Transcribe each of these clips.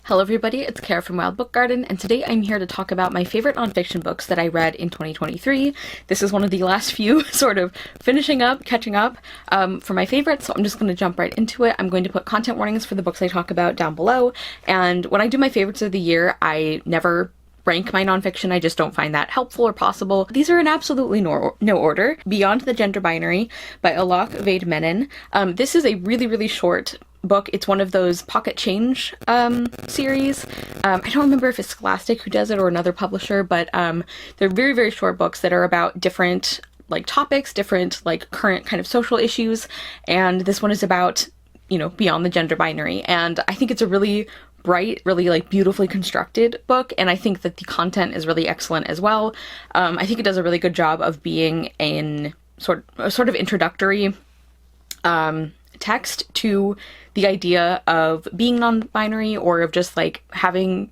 Hello everybody, it's Kara from Wild Book Garden, and today I'm here to talk about my favorite nonfiction books that I read in 2023. This is one of the last few sort of catching up for my favorites, so I'm just going to jump right into it. I'm going to put content warnings for the books I talk about down below, and when I do my favorites of the year, I never rank my nonfiction. I just don't find that helpful or possible. These are in absolutely no order. Beyond the Gender Binary by Alok Vaid-Menon. This is a really short book. It's one of those pocket change series. I don't remember if it's Scholastic who does it or another publisher, but they're very short books that are about different topics, different current kind of social issues, and this one is about, beyond the gender binary, and I think it's a really bright, really beautifully constructed book, and I think that the content is really excellent as well. I think it does a really good job of being a sort of introductory text to the idea of being non-binary, or of just having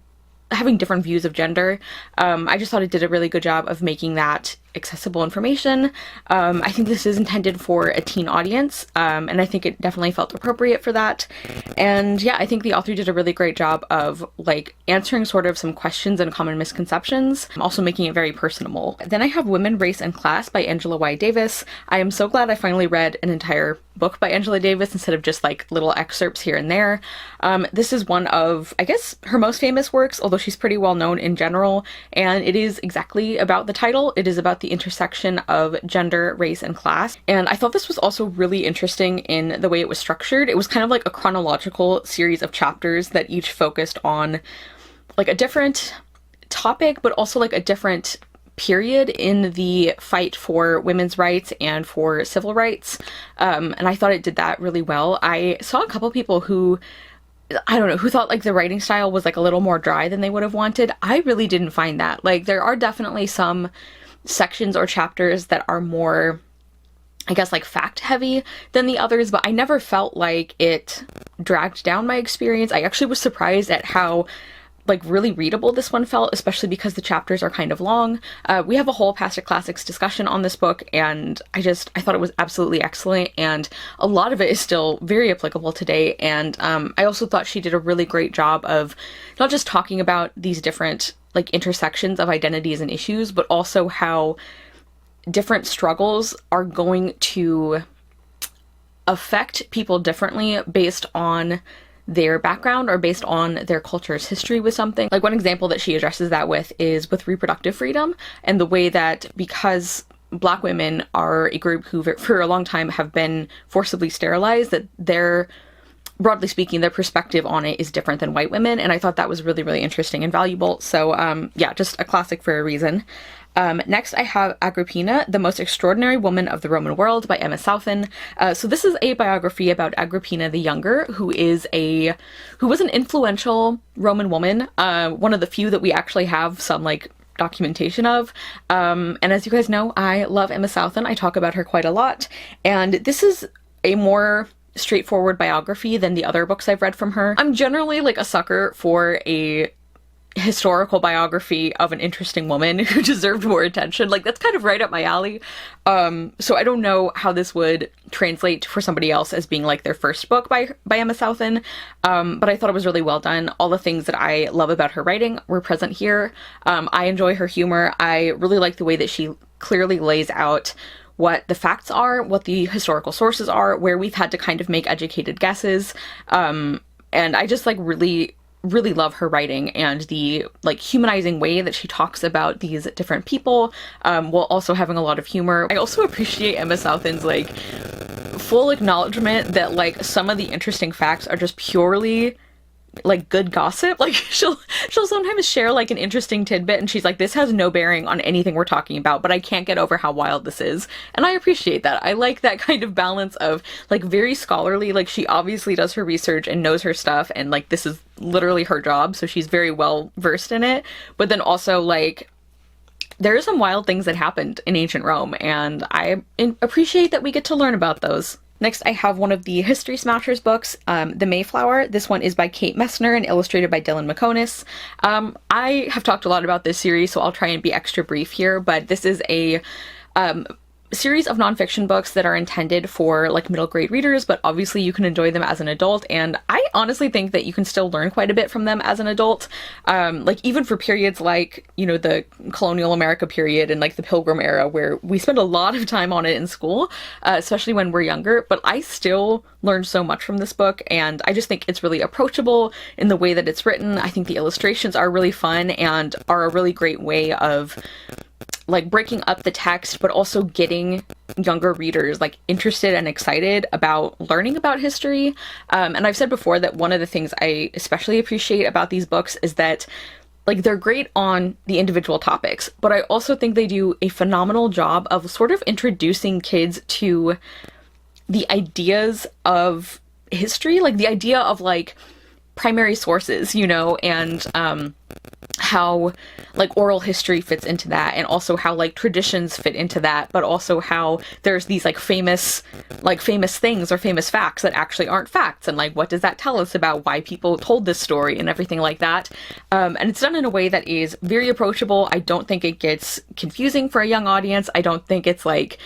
different views of gender. I just thought it did a really good job of making that accessible information. I think this is intended for a teen audience, and I think it definitely felt appropriate for that. And yeah, I think the author did a really great job of answering sort of some questions and common misconceptions, also making it very personable. Then I have Women, Race, and Class by Angela Y. Davis. I am so glad I finally read an entire book by Angela Davis instead of just little excerpts here and there. This is one of, I guess, her most famous works, although she's pretty well known in general, and it is exactly about the title. It is about the intersection of gender, race, and class. And I thought this was also really interesting in the way it was structured. It was kind of like a chronological series of chapters that each focused on a different topic, but also a different period in the fight for women's rights and for civil rights. And I thought it did that really well. I saw a couple people who, I don't know, who thought the writing style was a little more dry than they would have wanted. I really didn't find that. There are definitely some sections or chapters that are more, I guess, fact heavy than the others, but I never felt like it dragged down my experience. I actually was surprised at how really readable this one felt, especially because the chapters are kind of long. We have a whole Past It Classics discussion on this book, and I thought it was absolutely excellent, and a lot of it is still very applicable today. And I also thought she did a really great job of not just talking about these different intersections of identities and issues, but also how different struggles are going to affect people differently based on their background or based on their culture's history with something. One example that she addresses that with is with reproductive freedom, and the way that because Black women are a group who for a long time have been forcibly sterilized, that their, broadly speaking, their perspective on it is different than white women, and I thought that was really interesting and valuable. So yeah, just a classic for a reason. Next I have Agrippina, the Most Extraordinary Woman of the Roman World by Emma Southon. So this is a biography about Agrippina the Younger, who was an influential Roman woman, one of the few that we actually have some documentation of. And as you guys know, I love Emma Southon. I talk about her quite a lot, and this is a more straightforward biography than the other books I've read from her. I'm generally a sucker for a historical biography of an interesting woman who deserved more attention. That's kind of right up my alley. So I don't know how this would translate for somebody else as being their first book by Emma Southon, but I thought it was really well done. All the things that I love about her writing were present here. I enjoy her humor. I really like the way that she clearly lays out what the facts are, what the historical sources are, where we've had to kind of make educated guesses. And I just really love her writing and the humanizing way that she talks about these different people, while also having a lot of humor. I also appreciate Emma Southon's full acknowledgement that some of the interesting facts are just purely good gossip. She'll sometimes share an interesting tidbit and she's this has no bearing on anything we're talking about, but I can't get over how wild this is. And I appreciate that. I like that kind of balance of very scholarly, she obviously does her research and knows her stuff, and this is literally her job, so she's very well versed in it, but then also there are some wild things that happened in ancient Rome, and I appreciate that we get to learn about those. Next, I have one of the History Smashers books, The Mayflower. This one is by Kate Messner and illustrated by Dylan McConis. I have talked a lot about this series, so I'll try and be extra brief here, but this is a series of nonfiction books that are intended for like middle grade readers, but obviously you can enjoy them as an adult, and I honestly think that you can still learn quite a bit from them as an adult. Like even for periods like, you know, the colonial America period and like the Pilgrim era, where we spend a lot of time on it in school, especially when we're younger, but I still learned so much from this book, and I just think it's really approachable in the way that it's written. I think the illustrations are really fun and are a really great way of like breaking up the text, but also getting younger readers like interested and excited about learning about history. And I've said before that one of the things I especially appreciate about these books is that like they're great on the individual topics, but I also think they do a phenomenal job of sort of introducing kids to the ideas of history, like the idea of like primary sources, you know, and how like oral history fits into that, and also how like traditions fit into that, but also how there's these like famous things or famous facts that actually aren't facts, and like what does that tell us about why people told this story and everything like that. And it's done in a way that is very approachable. I don't think it gets confusing for a young audience. I don't think it's like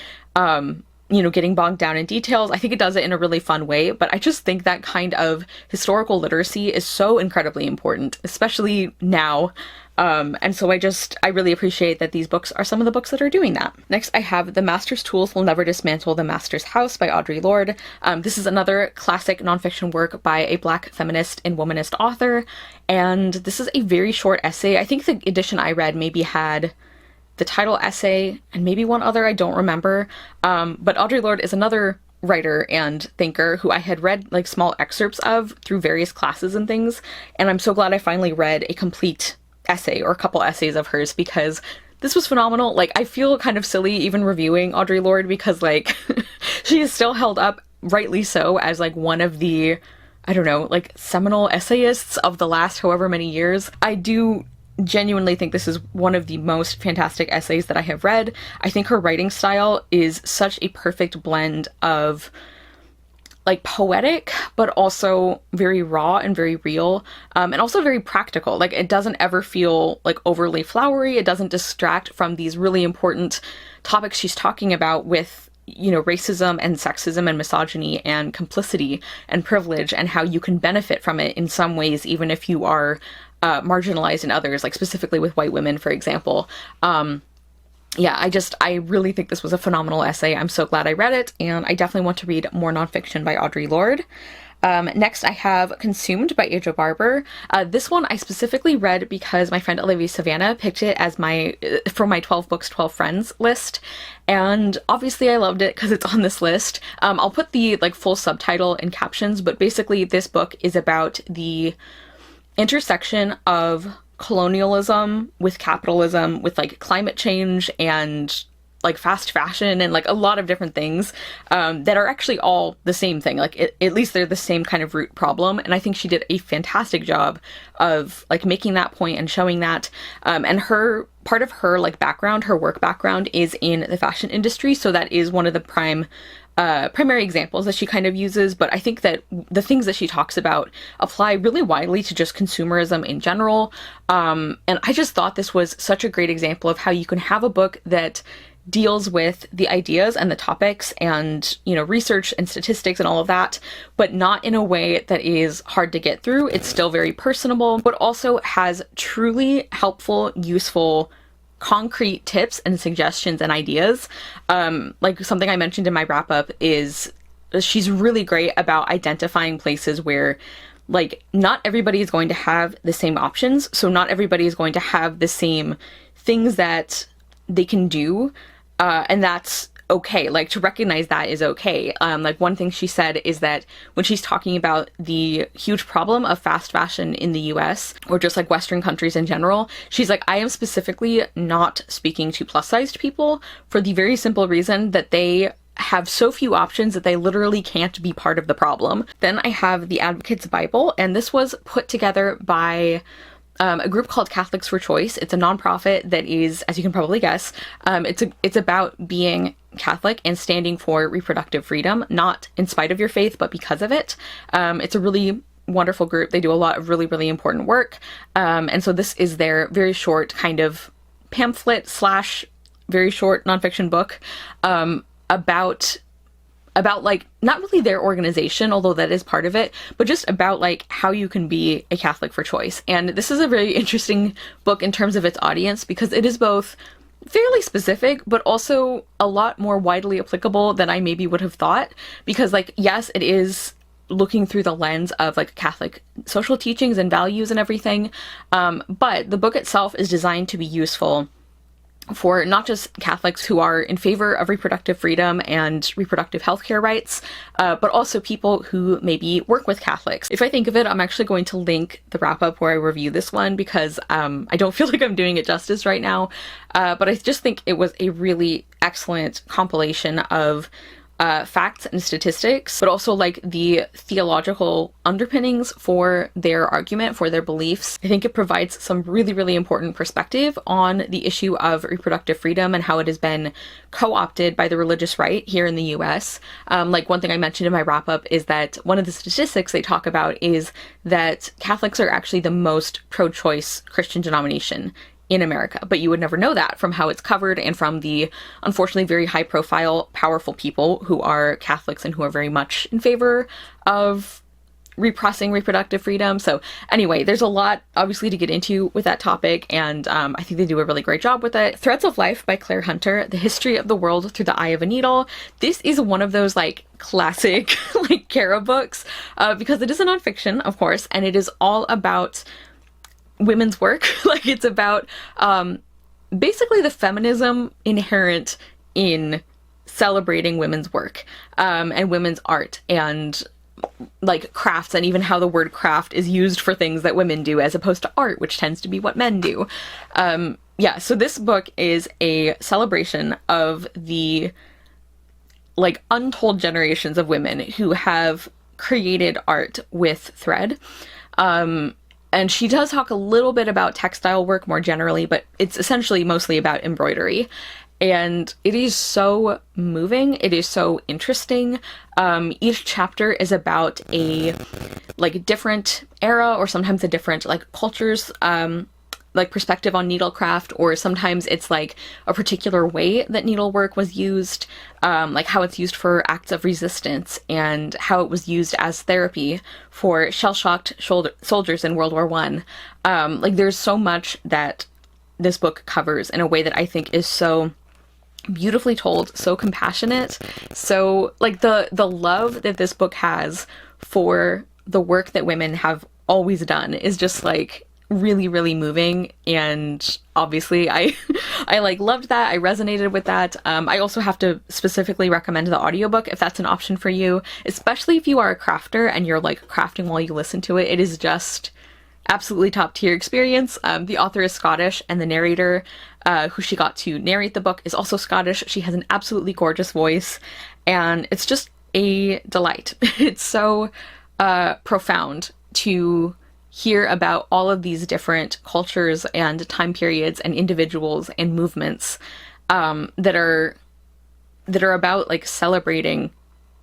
you know, getting bogged down in details. I think it does it in a really fun way, but I just think that kind of historical literacy is so incredibly important, especially now. And so I really appreciate that these books are some of the books that are doing that. Next, I have The Master's Tools Will Never Dismantle the Master's House by Audre Lorde. This is another classic nonfiction work by a Black feminist and womanist author, and this is a very short essay. I think the edition I read maybe had the title essay and maybe one other, I don't remember. But Audre Lorde is another writer and thinker who I had read like small excerpts of through various classes and things, and I'm so glad I finally read a complete essay or a couple essays of hers, because this was phenomenal. Like, I feel kind of silly even reviewing Audre Lorde because like she is still held up, rightly so, as like one of the, I don't know, like seminal essayists of the last however many years. I do genuinely think this is one of the most fantastic essays that I have read. I think her writing style is such a perfect blend of like poetic, but also very raw and very real, and also very practical. Like, it doesn't ever feel like overly flowery. It doesn't distract from these really important topics she's talking about with, you know, racism and sexism and misogyny and complicity and privilege, and how you can benefit from it in some ways, even if you are marginalized in others, like specifically with white women, for example. Yeah, I really think this was a phenomenal essay. I'm so glad I read it, and I definitely want to read more nonfiction by Audre Lorde. Next, I have Consumed by Aja Barber. This one I specifically read because my friend Olivia Savannah picked it as for my 12 books, 12 friends list. And obviously I loved it because it's on this list. I'll put the like full subtitle in captions, but basically this book is about the intersection of colonialism with capitalism, with like climate change and like fast fashion and like a lot of different things that are actually all the same thing. Like at least they're the same kind of root problem. And I think she did a fantastic job of like making that point and showing that. And part of her like background, her work background is in the fashion industry. So that is one of the primary examples that she kind of uses, but I think that the things that she talks about apply really widely to just consumerism in general. And I just thought this was such a great example of how you can have a book that deals with the ideas and the topics and, you know, research and statistics and all of that, but not in a way that is hard to get through. It's still very personable, but also has truly helpful, useful, concrete tips and suggestions and ideas. Like something I mentioned in my wrap up is she's really great about identifying places where like not everybody is going to have the same options. So not everybody is going to have the same things that they can do. And that's okay. Like, to recognize that is okay. Like, one thing she said is that when she's talking about the huge problem of fast fashion in the US, or just like Western countries in general, she's like, I am specifically not speaking to plus-sized people for the very simple reason that they have so few options that they literally can't be part of the problem. Then I have The Advocate's Bible, and this was put together by a group called Catholics for Choice. It's a nonprofit that is, as you can probably guess, it's about being Catholic and standing for reproductive freedom, not in spite of your faith, but because of it. It's a really wonderful group. They do a lot of really, really important work. And so this is their very short kind of pamphlet slash very short nonfiction book about like not really their organization, although that is part of it, but just about like how you can be a Catholic for choice. And this is a very interesting book in terms of its audience, because it is both fairly specific, but also a lot more widely applicable than I maybe would have thought. Because like, yes, it is looking through the lens of like Catholic social teachings and values and everything. But the book itself is designed to be useful for not just Catholics who are in favor of reproductive freedom and reproductive healthcare rights, but also people who maybe work with Catholics. If I think of it, I'm actually going to link the wrap-up where I review this one, because I don't feel like I'm doing it justice right now. But I just think it was a really excellent compilation of facts and statistics, but also like the theological underpinnings for their argument, for their beliefs. I think it provides some really, really important perspective on the issue of reproductive freedom and how it has been co-opted by the religious right here in the US. Like one thing I mentioned in my wrap-up is that one of the statistics they talk about is that Catholics are actually the most pro-choice Christian denomination in America, but you would never know that from how it's covered and from the unfortunately very high profile, powerful people who are Catholics and who are very much in favor of repressing reproductive freedom. So anyway, there's a lot obviously to get into with that topic, and I think they do a really great job with it. Threads of Life by Claire Hunter, The History of the World Through the Eye of a Needle. This is one of those like classic like Kara books, because it is a nonfiction, of course, and it is all about women's work. Like it's about basically the feminism inherent in celebrating women's work and women's art and like crafts, and even how the word craft is used for things that women do as opposed to art, which tends to be what men do. Yeah, so this book is a celebration of the like untold generations of women who have created art with thread. And she does talk a little bit about textile work more generally, but it's essentially mostly about embroidery. And it is so moving. It is so interesting. Each chapter is about a like different era, or sometimes a different like culture's like perspective on needlecraft, or sometimes it's like a particular way that needlework was used, like how it's used for acts of resistance and how it was used as therapy for shell-shocked soldiers in World War One. Like there's so much that this book covers in a way that I think is so beautifully told, so compassionate, so like the love that this book has for the work that women have always done is just like really, really moving. And obviously I like loved that. I resonated with that. I also have to specifically recommend the audiobook if that's an option for you, especially if you are a crafter and you're like crafting while you listen to it. It is just absolutely top tier experience. The author is Scottish, and the narrator who she got to narrate the book is also Scottish. She has an absolutely gorgeous voice, and it's just a delight. It's so profound to hear about all of these different cultures and time periods and individuals and movements that are about like celebrating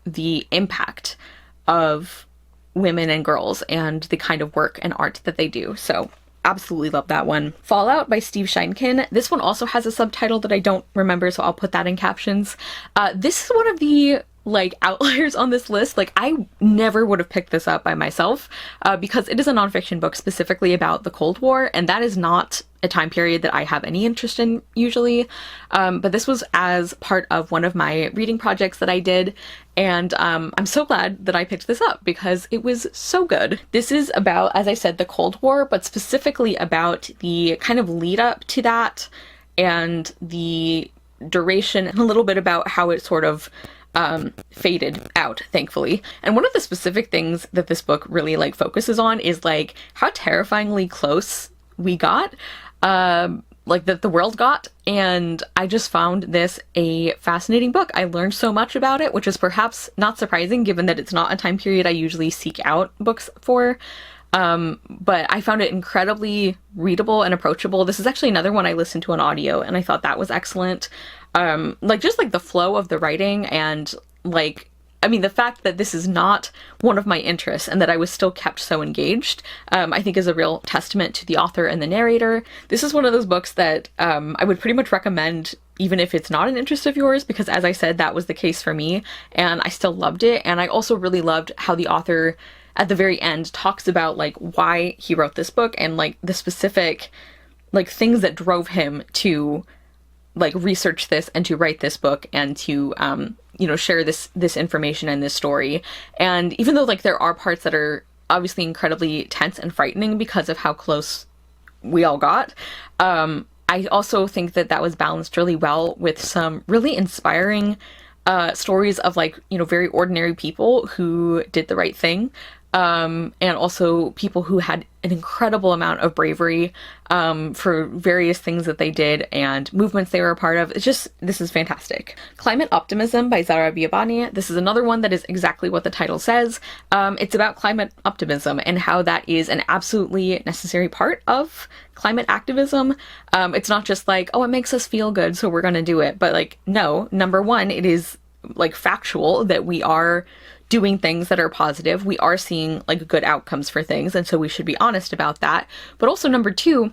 the impact of women and girls and the kind of work and art that they do. So absolutely love that one. Fallout by Steve Sheinkin. This one also has a subtitle that I don't remember, so I'll put that in captions. This is one of the like outliers on this list. Like I never would have picked this up by myself because it is a nonfiction book specifically about the Cold War, and that is not a time period that I have any interest in usually. But this was as part of one of my reading projects that I did, and I'm so glad that I picked this up because it was so good. This is about, as I said, the Cold War, but specifically about the kind of lead up to that and the duration, and a little bit about how it sort of faded out, thankfully. And one of the specific things that this book really like focuses on is like how terrifyingly close we got, like that the world got. And I just found this a fascinating book. I learned so much about it, which is perhaps not surprising given that it's not a time period I usually seek out books for. But I found it incredibly readable and approachable. This is actually another one I listened to on audio, and I thought that was excellent. Like just like the flow of the writing and like I mean, the fact that this is not one of my interests and that I was still kept so engaged, I think is a real testament to the author and the narrator. This is one of those books that I would pretty much recommend even if it's not an interest of yours, because as I said, that was the case for me, and I still loved it. And I also really loved how the author at the very end talks about like why he wrote this book and like the specific like things that drove him to like research this and to write this book and to share this information and this story. And even though like there are parts that are obviously incredibly tense and frightening because of how close we all got, I also think that that was balanced really well with some really inspiring stories of like, very ordinary people who did the right thing. And also people who had an incredible amount of bravery for various things that they did and movements they were a part of. This is fantastic. Climate Optimism by Zara Biabani. This is another one that is exactly what the title says. It's about climate optimism and how that is an absolutely necessary part of climate activism. It's not just like, oh, it makes us feel good, so we're going to do it. But like, no, number one, it is like factual that we are doing things that are positive. We are seeing like good outcomes for things, and so we should be honest about that. But also number two,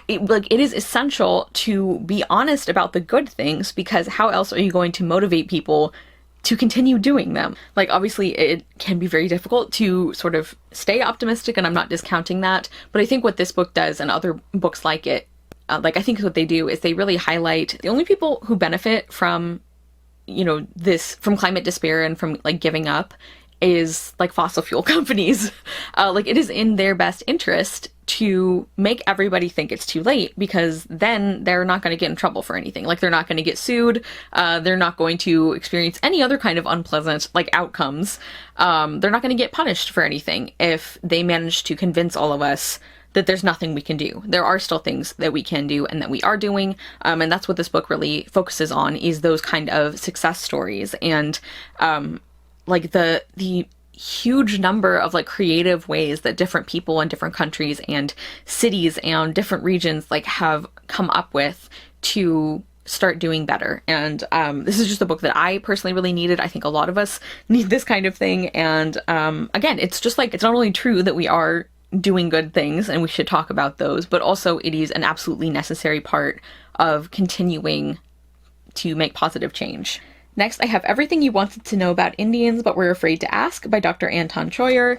it is essential to be honest about the good things, because how else are you going to motivate people to continue doing them? Like, obviously it can be very difficult to sort of stay optimistic, and I'm not discounting that, but I think what this book does and other books like it, I think what they do is they really highlight the only people who benefit from from climate despair and from like giving up is like fossil fuel companies. Like, it is in their best interest to make everybody think it's too late, because then they're not going to get in trouble for anything. Like, they're not going to get sued. They're not going to experience any other kind of unpleasant like outcomes. They're not going to get punished for anything if they manage to convince all of us that there's nothing we can do. There are still things that we can do and that we are doing. And that's what this book really focuses on, is those kind of success stories and like the huge number of like creative ways that different people in different countries and cities and different regions like have come up with to start doing better. And this is just a book that I personally really needed. I think a lot of us need this kind of thing. And again, it's just like, it's not only true that we are doing good things and we should talk about those, but also it is an absolutely necessary part of continuing to make positive change. Next, I have Everything You Wanted to Know About Indians But Were Afraid to Ask by Dr. Anton Choyer.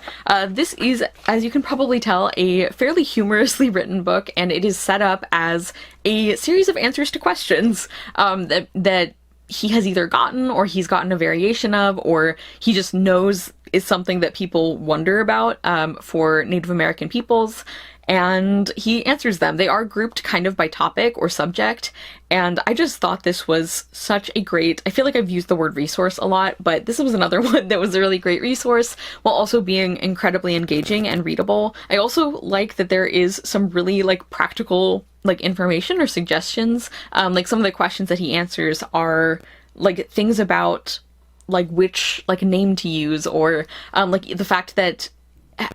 This is, as you can probably tell, a fairly humorously written book, and it is set up as a series of answers to questions that he has either gotten or he's gotten a variation of, or he just knows is something that people wonder about for Native American peoples, and he answers them. They are grouped kind of by topic or subject, and I just thought this was such a great, I feel like I've used the word resource a lot, but this was another one that was a really great resource while also being incredibly engaging and readable. I also like that there is some really like practical like information or suggestions. Like, some of the questions that he answers are like things about like which like name to use, or like the fact that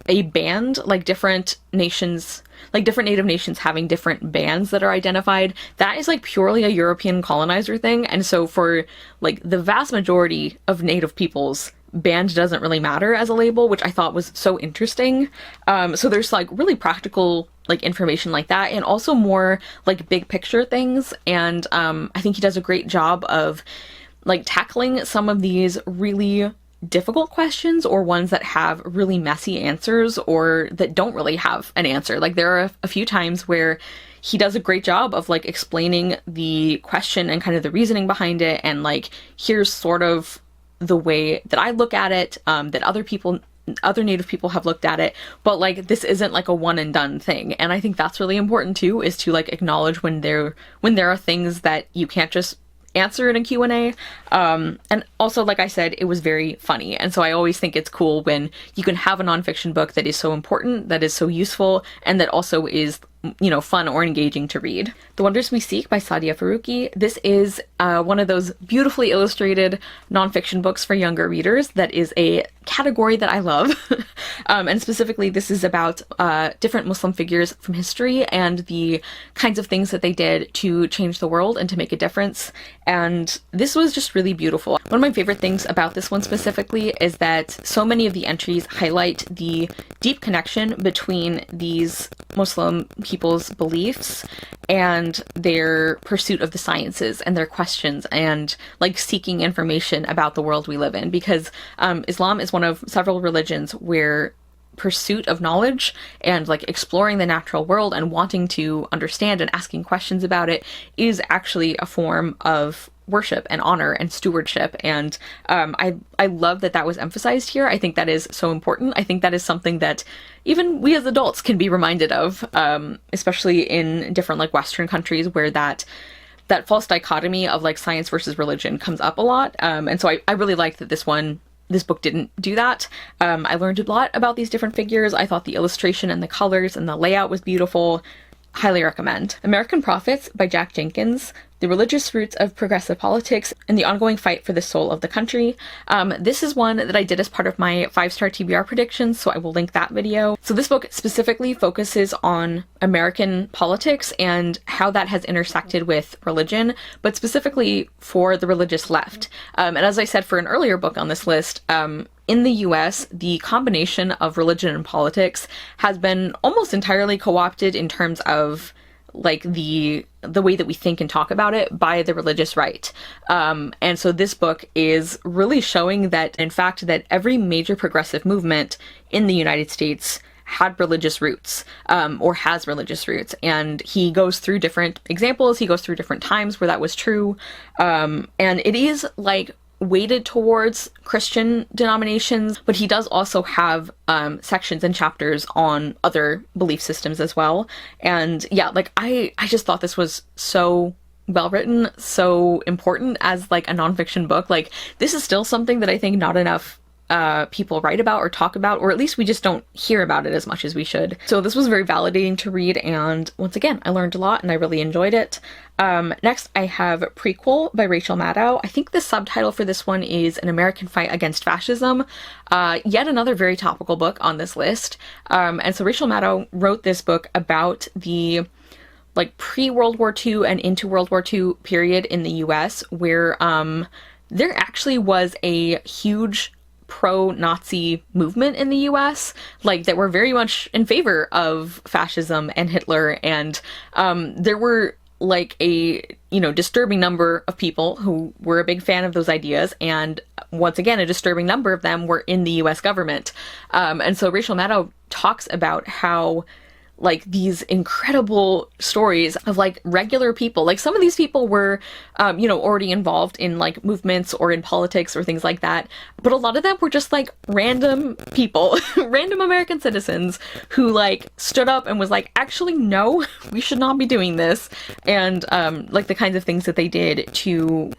a band, like different nations, like different Native nations having different bands that are identified, that is like purely a European colonizer thing. And so for like the vast majority of Native peoples, band doesn't really matter as a label, which I thought was so interesting. So there's like really practical like information like that, and also more like big picture things. And I think he does a great job of like tackling some of these really difficult questions, or ones that have really messy answers, or that don't really have an answer. Like, there are a few times where he does a great job of like explaining the question and kind of the reasoning behind it, and like, here's sort of the way that I look at it, that other Native people have looked at it, but like, this isn't like a one and done thing. And I think that's really important too, is to like acknowledge when there are things that you can't just answer in a Q&A. And also, like I said, it was very funny. And so I always think it's cool when you can have a nonfiction book that is so important, that is so useful, and that also is, fun or engaging to read. The Wonders We Seek by Sadia Faruqi. This is one of those beautifully illustrated nonfiction books for younger readers that is a category that I love. And specifically, this is about different Muslim figures from history and the kinds of things that they did to change the world and to make a difference. And this was just really beautiful. One of my favorite things about this one specifically is that so many of the entries highlight the deep connection between these Muslim people's beliefs and their pursuit of the sciences and their questions and like seeking information about the world we live in, because Islam is one of several religions where pursuit of knowledge and like exploring the natural world and wanting to understand and asking questions about it is actually a form of worship and honor and stewardship. And I love that that was emphasized here. I think that is so important. I think that is something that even we as adults can be reminded of, especially in different like Western countries where that false dichotomy of like science versus religion comes up a lot. And so I really like that this book didn't do that. I learned a lot about these different figures. I thought the illustration and the colors and the layout was beautiful. Highly recommend. American Prophets by Jack Jenkins, The Religious Roots of Progressive Politics and the Ongoing Fight for the Soul of the Country. This is one that I did as part of my 5-star TBR predictions, so I will link that video. So this book specifically focuses on American politics and how that has intersected with religion, but specifically for the religious left. And as I said for an earlier book on this list, in the US, the combination of religion and politics has been almost entirely co-opted in terms of like the way that we think and talk about it by the religious right. And so this book is really showing that, in fact, that every major progressive movement in the United States had religious roots, or has religious roots. And he goes through different examples, he goes through different times where that was true. And it is like weighted towards Christian denominations, but he does also have sections and chapters on other belief systems as well. And yeah, like I just thought this was so well written, so important as like a nonfiction book. Like this is still something that I think not enough people write about or talk about, or at least we just don't hear about it as much as we should. So this was very validating to read, and once again, I learned a lot and I really enjoyed it. Next, I have Prequel by Rachel Maddow. I think the subtitle for this one is An American Fight Against Fascism. Yet another very topical book on this list. And so Rachel Maddow wrote this book about the like pre-World War II and into World War II period in the US, where there actually was a huge pro-Nazi movement in the US, like that were very much in favor of fascism and Hitler, and there were like a disturbing number of people who were a big fan of those ideas, and once again a disturbing number of them were in the US government. And so Rachel Maddow talks about how like these incredible stories of like regular people, like some of these people were already involved in like movements or in politics or things like that, but a lot of them were just like random people random American citizens who like stood up and was like, actually no, we should not be doing this, and like the kinds of things that they did to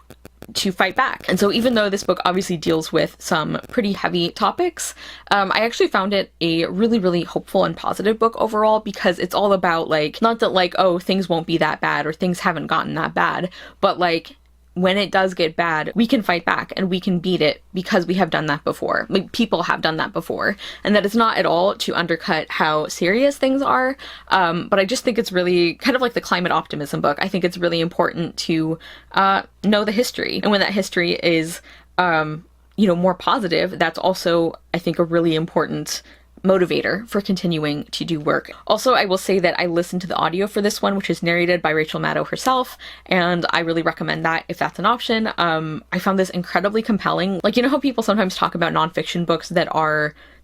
fight back. And so even though this book obviously deals with some pretty heavy topics, I actually found it a really, really hopeful and positive book overall, because it's all about like, not that like, oh, things won't be that bad or things haven't gotten that bad, but like when it does get bad, we can fight back and we can beat it because we have done that before. Like people have done that before, and that is not at all to undercut how serious things are. But I just think it's really kind of like the climate optimism book. I think it's really important to know the history, and when that history is more positive, that's also, I think, a really important motivator for continuing to do work. Also, I will say that I listened to the audio for this one, which is narrated by Rachel Maddow herself, and I really recommend that if that's an option. I found this incredibly compelling. Like, you know how people sometimes talk about nonfiction books that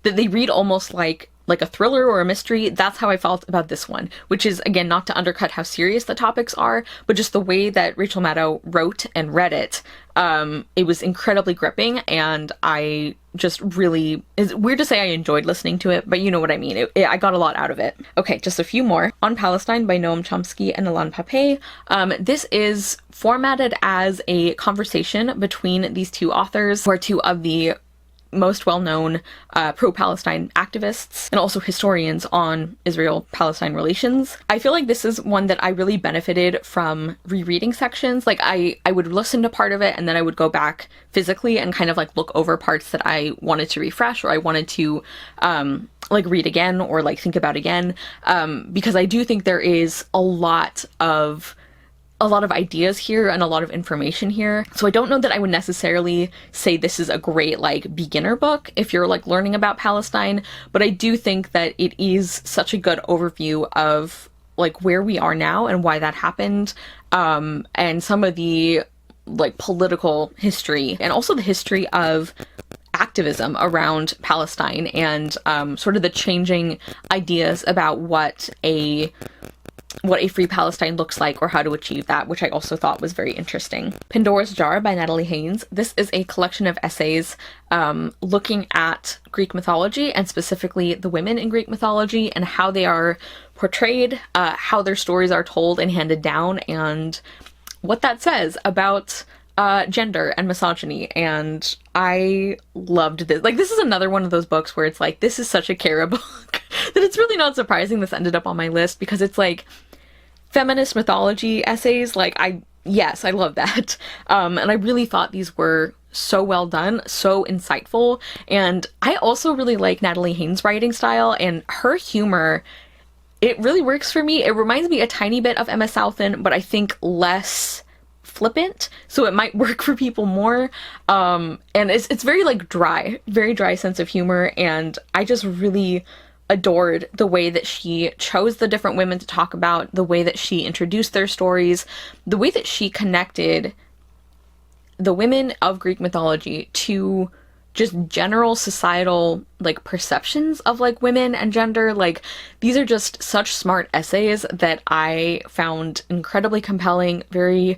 they read almost like a thriller or a mystery? That's how I felt about this one, which is, again, not to undercut how serious the topics are, but just the way that Rachel Maddow wrote and read it. It was incredibly gripping, and I just really, it's weird to say I enjoyed listening to it, but you know what I mean. I got a lot out of it. Okay, just a few more. On Palestine by Noam Chomsky and Ilan Pappé. This is formatted as a conversation between these two authors, who are two of the most well-known pro-Palestine activists and also historians on Israel-Palestine relations. I feel like this is one that I really benefited from rereading sections. Like I would listen to part of it and then I would go back physically and kind of like look over parts that I wanted to refresh or I wanted to like read again or like think about again, because I do think there is a lot of ideas here and a lot of information here. So I don't know that I would necessarily say this is a great like beginner book if you're like learning about Palestine, but I do think that it is such a good overview of like where we are now and why that happened, and some of the like political history and also the history of activism around Palestine and sort of the changing ideas about what a free Palestine looks like or how to achieve that, which I also thought was very interesting. Pandora's Jar by Natalie Haynes. This is a collection of essays looking at Greek mythology and specifically the women in Greek mythology and how they are portrayed, how their stories are told and handed down, and what that says about gender and misogyny. And I loved this. Like, this is another one of those books where it's like, this is such a Kara book that it's really not surprising this ended up on my list, because it's like feminist mythology essays. Like, I love that. And I really thought these were so well done, so insightful. And I also really like Natalie Haynes' writing style, and her humor, it really works for me. It reminds me a tiny bit of Emma Southon, but I think less flippant, so it might work for people more. And it's very like very dry sense of humor, and I just really adored the way that she chose the different women to talk about, the way that she introduced their stories, the way that she connected the women of Greek mythology to just general societal like perceptions of like women and gender. Like, these are just such smart essays that I found incredibly compelling, very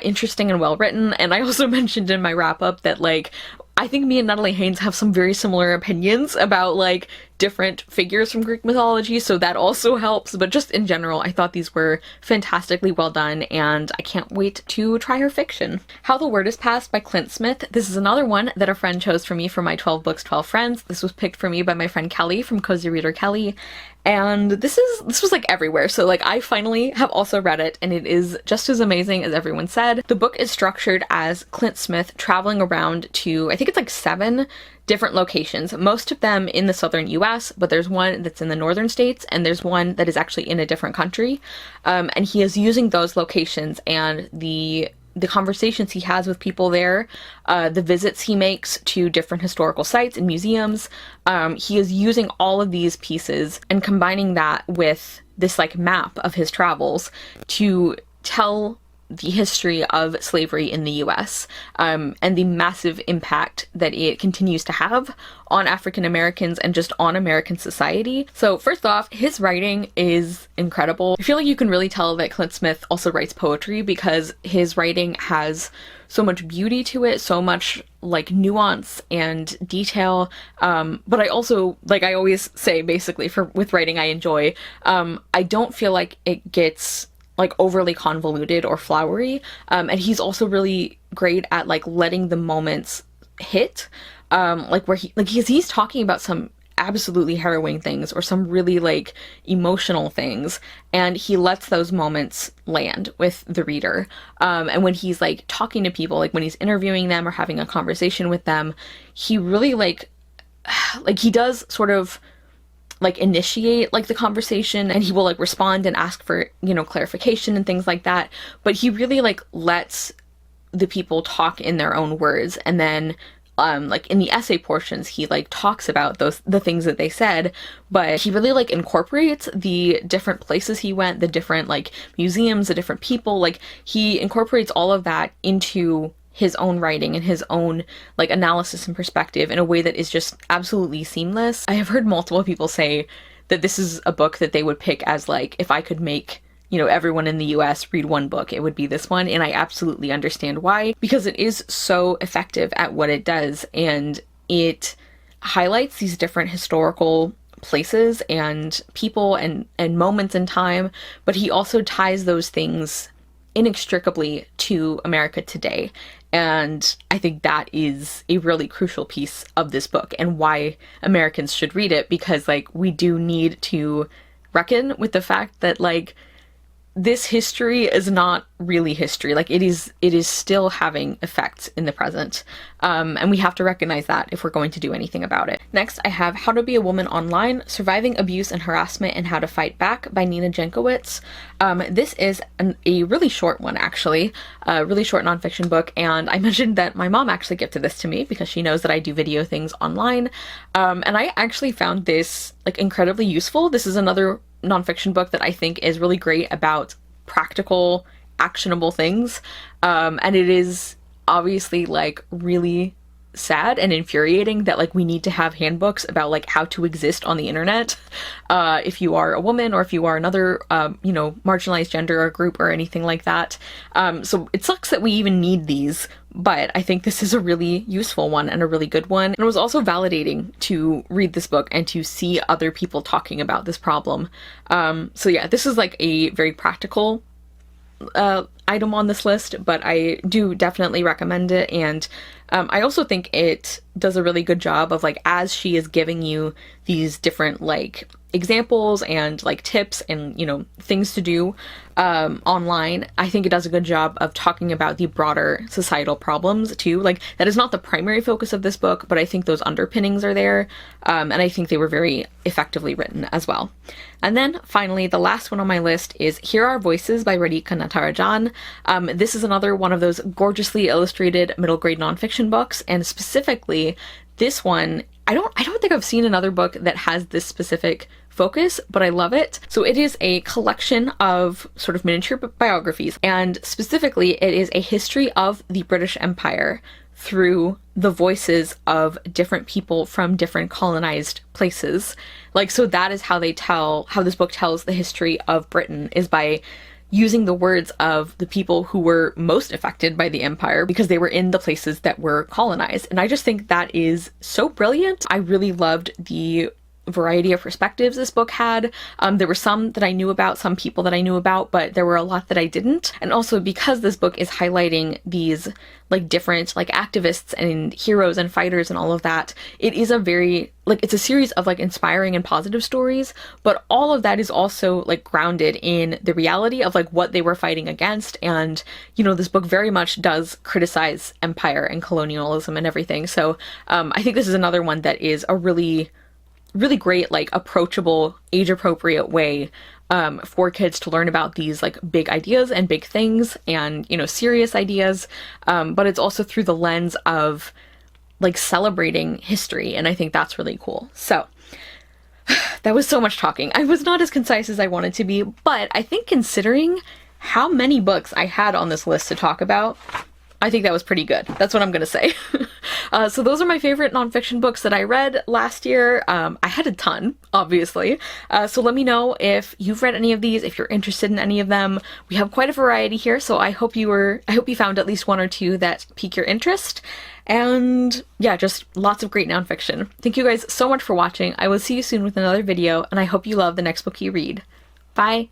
interesting and well written. And I also mentioned in my wrap up that like I think me and Natalie Haynes have some very similar opinions about like different figures from Greek mythology, so that also helps. But just in general, I thought these were fantastically well done, and I can't wait to try her fiction. How the Word is Passed by Clint Smith. This is another one that a friend chose for me for my 12 Books, 12 Friends. This was picked for me by my friend Kelly from Cozy Reader Kelly, and this was like everywhere. So like I finally have also read it, and it is just as amazing as everyone said. The book is structured as Clint Smith traveling around to, I think it's like 7 different locations, most of them in the southern US, but there's one that's in the northern states, and there's one that is actually in a different country. And he is using those locations and the conversations he has with people there, the visits he makes to different historical sites and museums. He is using all of these pieces and combining that with this like map of his travels to tell the history of slavery in the US, and the massive impact that it continues to have on African Americans and just on American society. So first off, his writing is incredible. I feel like you can really tell that Clint Smith also writes poetry, because his writing has so much beauty to it, so much like nuance and detail. But I also, like I always say, basically with writing I enjoy, I don't feel like it gets like overly convoluted or flowery. And he's also really great at like letting the moments hit, like where he's talking about some absolutely harrowing things or some really like emotional things, and he lets those moments land with the reader. And when he's like talking to people, like when he's interviewing them or having a conversation with them, he really like he does sort of like initiate like the conversation, and he will like respond and ask for, you know, clarification and things like that, but he really like lets the people talk in their own words. And then like in the essay portions, he like talks about the things that they said, but he really like incorporates the different places he went, the different like museums, the different people. Like he incorporates all of that into his own writing and his own like analysis and perspective in a way that is just absolutely seamless. I have heard multiple people say that this is a book that they would pick as like, if I could make, you know, everyone in the US read one book, it would be this one. And I absolutely understand why, because it is so effective at what it does, and it highlights these different historical places and people and moments in time, but he also ties those things inextricably to America today. And I think that is a really crucial piece of this book and why Americans should read it, because like we do need to reckon with the fact that like this history is not really history. Like it is still having effects in the present. And we have to recognize that if we're going to do anything about it. Next, I have How to Be a Woman Online, Surviving Abuse and Harassment and How to Fight Back by Nina Jankowicz. This is a really short one, actually, a really short nonfiction book. And I mentioned that my mom actually gifted this to me because she knows that I do video things online. And I actually found this like incredibly useful. This is another nonfiction book that I think is really great about practical, actionable things. And it is obviously like really sad and infuriating that like we need to have handbooks about like how to exist on the internet if you are a woman or if you are another you know, marginalized gender or group or anything like that. So it sucks that we even need these, but I think this is a really useful one and a really good one. And it was also validating to read this book and to see other people talking about this problem. So yeah, this is like a very practical item on this list, but I do definitely recommend it. And I also think it does a really good job of like, as she is giving you these different like examples and like tips and, you know, things to do online, I think it does a good job of talking about the broader societal problems too. Like that is not the primary focus of this book, but I think those underpinnings are there. And I think they were very effectively written as well. And then finally, the last one on my list is Hear Our Voices by Radhika Natarajan. This is another one of those gorgeously illustrated middle grade nonfiction books, and specifically this one, I don't think I've seen another book that has this specific focus, but I love it. So it is a collection of sort of miniature biographies, and specifically it is a history of the British Empire through the voices of different people from different colonized places. Like, so that is how this book tells the history of Britain, is by using the words of the people who were most affected by the empire because they were in the places that were colonized. And I just think that is so brilliant. I really loved the variety of perspectives this book had. There were some that I knew about, some people that I knew about, but there were a lot that I didn't. And also because this book is highlighting these like different like activists and heroes and fighters and all of that, it is a very like, it's a series of like inspiring and positive stories, but all of that is also like grounded in the reality of like what they were fighting against. And, you know, this book very much does criticize empire and colonialism and everything. So I think this is another one that is a really great, like approachable, age appropriate way for kids to learn about these like big ideas and big things and, you know, serious ideas. But it's also through the lens of like celebrating history. And I think that's really cool. So that was so much talking. I was not as concise as I wanted to be, but I think considering how many books I had on this list to talk about, I think that was pretty good. That's what I'm going to say. So those are my favorite nonfiction books that I read last year. I had a ton, obviously. So let me know if you've read any of these, if you're interested in any of them. We have quite a variety here, so I hope you found at least one or two that pique your interest. And yeah, just lots of great nonfiction. Thank you guys so much for watching. I will see you soon with another video, and I hope you love the next book you read. Bye!